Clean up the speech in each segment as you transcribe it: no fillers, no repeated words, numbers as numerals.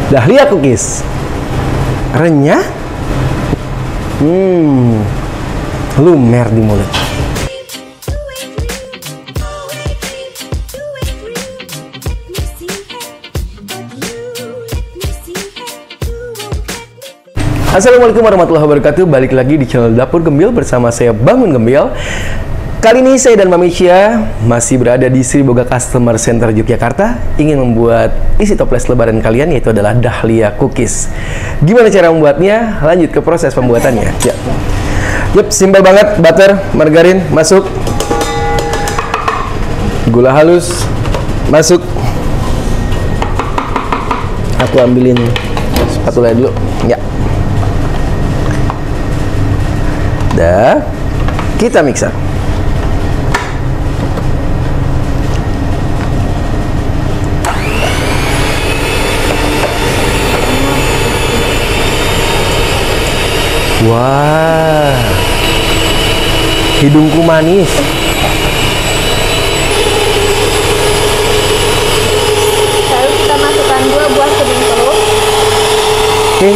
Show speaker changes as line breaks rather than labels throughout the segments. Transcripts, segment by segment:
Dahlia cookies. Renyah. Lumer di mulut. Assalamualaikum warahmatullahi wabarakatuh. Balik lagi di channel Dapur Gembil bersama saya Bangun Gembil. Kali ini saya dan Mami Cia masih berada di Sri Boga Customer Center Yogyakarta, ingin membuat isi toples lebaran kalian, yaitu adalah Dahlia cookies. Gimana cara membuatnya? Lanjut ke proses pembuatannya. Ya. Yup, simpel banget. Butter, margarin masuk, gula halus masuk. Aku ambilin spatula dulu. Ya. Dah, kita mixer. Wah, hidungku manis.
Lalu kita masukkan 2 buah kuning telur.
Oke.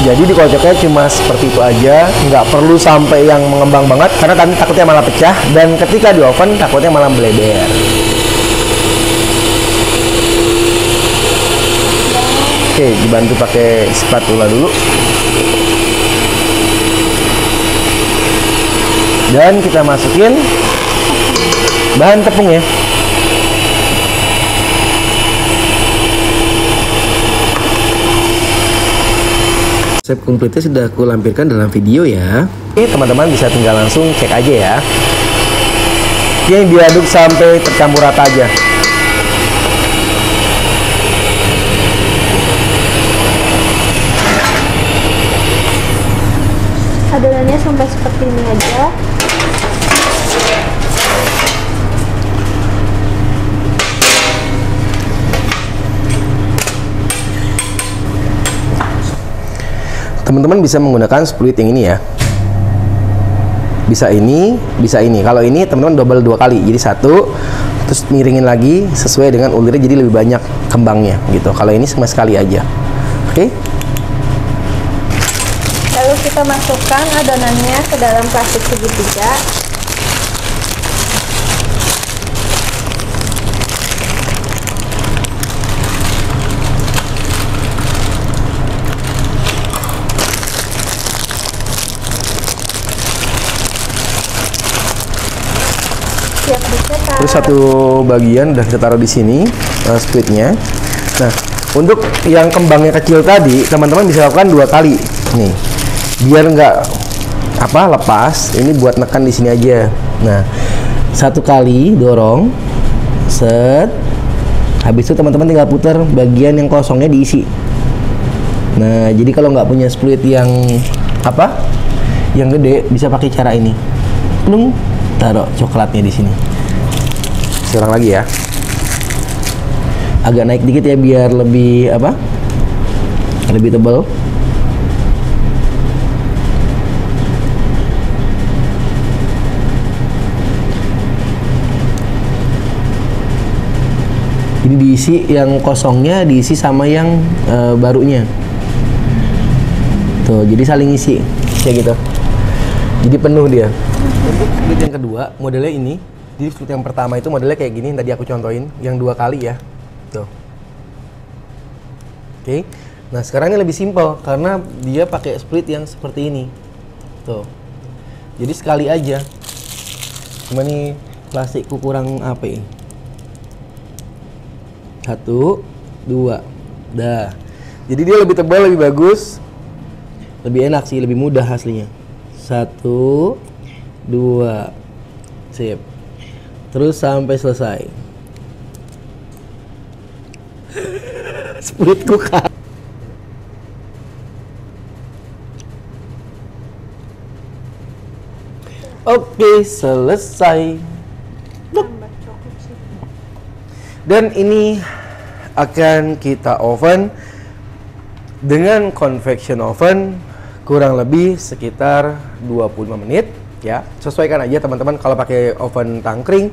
Jadi dikocoknya cuma seperti itu aja, nggak perlu sampai yang mengembang banget, karena tadi takutnya malah pecah, dan ketika di oven takutnya malah melebar. Oke, dibantu pakai spatula dulu. Dan kita masukin bahan tepungnya. Resep komplitnya sudah aku lampirkan dalam video ya. Oke, teman-teman bisa tinggal langsung cek aja ya. Yang diaduk sampai tercampur rata aja.
Adonannya sampai seperti ini aja.
Teman-teman bisa menggunakan split yang ini ya. Bisa ini, bisa ini. Kalau ini teman-teman double 2 kali. Jadi 1, terus miringin lagi sesuai dengan ulirnya, jadi lebih banyak kembangnya gitu. Kalau ini sama sekali aja. Oke.
Lalu kita masukkan adonannya ke dalam plastik segitiga. Siap dicetak.
Terus satu bagian udah kita taruh di sini splitnya. Nah, untuk yang kembangnya kecil tadi, teman-teman bisa lakukan 2 kali. Nih, biar nggak lepas. Ini buat nekan di sini aja. Nah, 1 kali dorong, set. Habis itu teman-teman tinggal putar bagian yang kosongnya diisi. Nah, jadi kalau nggak punya split yang yang gede, bisa pakai cara ini. Plung, taruh coklatnya di sini. Sekarang lagi ya. Agak naik dikit ya biar lebih lebih tebal. Jadi diisi yang kosongnya, diisi sama yang barunya. Tuh, jadi saling isi kayak gitu. Jadi penuh dia. Split yang kedua modelnya ini. Jadi split yang pertama itu modelnya kayak gini, tadi aku contohin, yang 2 kali ya. Tuh. Oke. Nah, sekarang ini lebih simpel karena dia pakai split yang seperti ini. Tuh. Jadi sekali aja. Cuma nih plastikku kurang apa ini? 1, 2. Dah. Jadi dia lebih tebal, lebih bagus. Lebih enak sih, lebih mudah aslinya. 1, 2. Sip. Terus sampai selesai. Splitku kan. Oke, selesai. Dan ini akan kita oven dengan convection oven kurang lebih sekitar 25 menit ya. Sesuaikan aja teman-teman, kalau pakai oven tangkring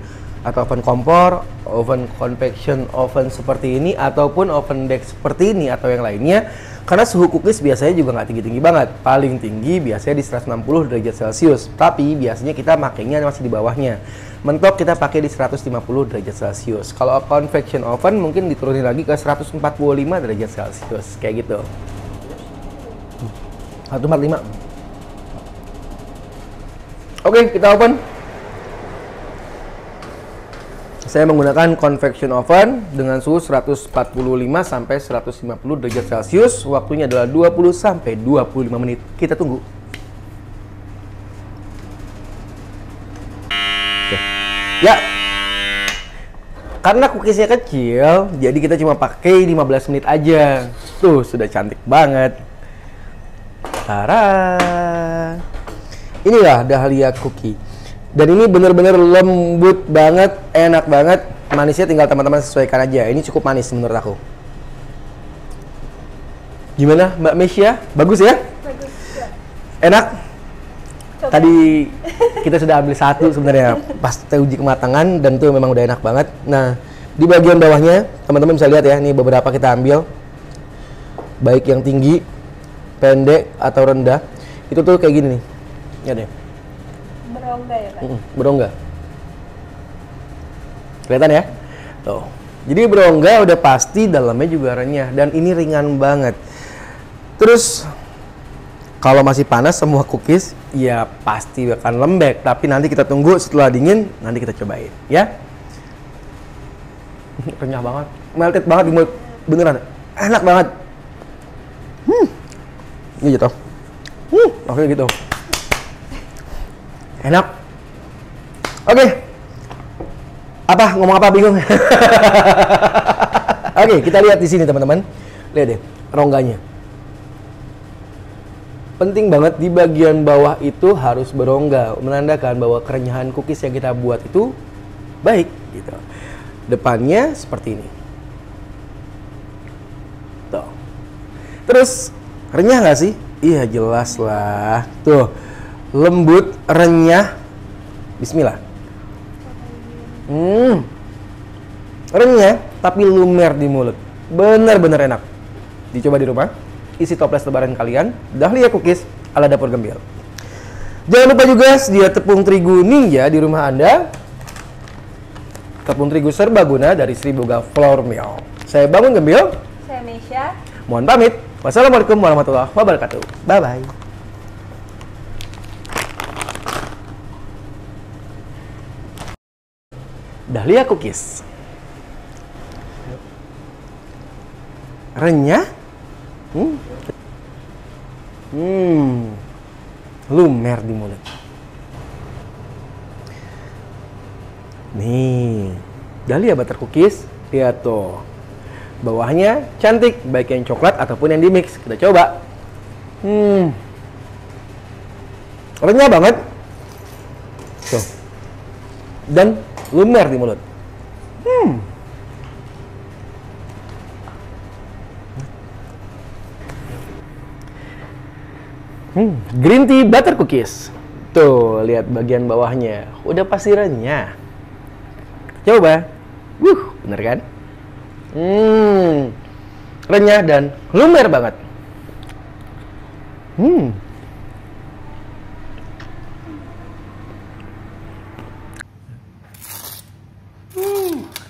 atau oven kompor, oven convection oven seperti ini, ataupun oven bake seperti ini atau yang lainnya. Karena suhu cookies biasanya juga nggak tinggi-tinggi banget. Paling tinggi biasanya di 160 derajat Celcius. Tapi biasanya kita makainya masih di bawahnya. Mentok kita pakai di 150 derajat Celcius. Kalau convection oven mungkin diturunin lagi ke 145 derajat Celcius. Kayak gitu. 145. Oke, kita open. Saya menggunakan convection oven dengan suhu 145 sampai 150 derajat Celcius. Waktunya adalah 20 sampai 25 menit. Kita tunggu. Oke. Ya. Karena cookiesnya kecil, jadi kita cuma pakai 15 menit aja. Tuh, sudah cantik banget. Tara. Inilah Dahlia cookie. Dan ini bener-bener lembut banget, enak banget. Manisnya tinggal teman-teman sesuaikan aja. Ini cukup manis menurut aku. Gimana Mbak Mesya? Bagus ya?
Bagus ya.
Enak?
Coba.
Tadi kita sudah ambil satu sebenarnya pas kita uji kematangan dan itu memang udah enak banget. Nah, di bagian bawahnya teman-teman bisa lihat ya, nih beberapa kita ambil. Baik yang tinggi, pendek atau rendah. Itu tuh kayak gini nih. Lihat deh.
Berongga ya, Pak?
Berongga. Kelihatan ya? Tuh. Jadi berongga udah pasti, dalamnya juga renyah dan ini ringan banget. Terus kalau masih panas semua cookies ya pasti akan lembek, tapi nanti kita tunggu setelah dingin, nanti kita cobain ya. Renyah banget, melted banget di mulut. Beneran enak banget. Ini jatuh. Oke gitu. Enak. Oke. Apa ngomong apa bingung? Oke, kita lihat di sini teman-teman. Lihat deh rongganya. Penting banget di bagian bawah itu harus berongga, menandakan bahwa kerenyahan cookies yang kita buat itu baik gitu. Depannya seperti ini. Tuh. Terus renyah nggak sih? Iya jelas lah. Tuh. Lembut, renyah. Bismillah. Renyah, tapi lumer di mulut. Bener-bener enak. Dicoba di rumah. Isi toples lebaran kalian. Dahlia cookies ala dapur Gembil. Jangan lupa juga sedia tepung terigu Ninja di rumah Anda. Tepung terigu serbaguna dari Sri Boga Flour Mill. Saya Bangun Gembil.
Saya Mesya.
Mohon pamit. Wassalamualaikum warahmatullahi wabarakatuh. Bye-bye. Dahlia cookies. Renyah. Lumer di mulut. Nih, Dahlia butter cookies. Lihat tuh. Bawahnya cantik, baik yang coklat ataupun yang di mix. Kita coba. Renyah banget. Tuh. Dan lumer di mulut. Green tea butter cookies. Tuh, lihat bagian bawahnya. Udah pasti renyah. Coba. Bener kan? Renyah dan lumer banget.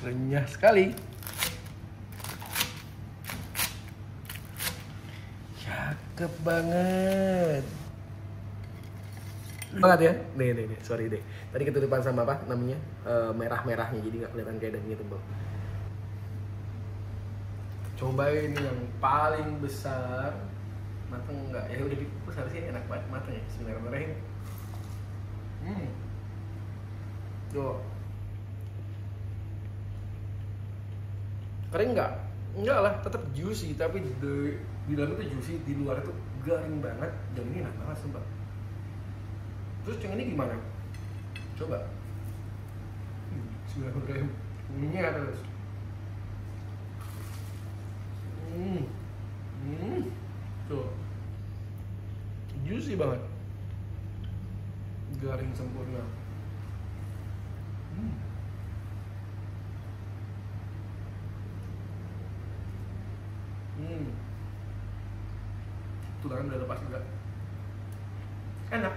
Renyah sekali. Cakep banget. Banget ya? Nih, sorry deh. Tadi ketutupan sama apa namanya? Merah-merahnya, jadi nggak kelihatan kayak dagingnya tebal. Cobain yang paling besar. Mateng nggak? Ya udah dikukus, harusnya enak banget matengnya. Bismillahirrahmanirrahim. Tuh. Kering nggak? Enggak lah, tetap juicy, tapi di dalam itu juicy, di luar itu garing banget, dan ini enak banget sumpah. Terus yang ini gimana? Coba. Bismillahirrahmanirrahim. Ini terus. Tuh. Juicy banget. Garing sempurna. tuh kan udah lepas juga. Enak.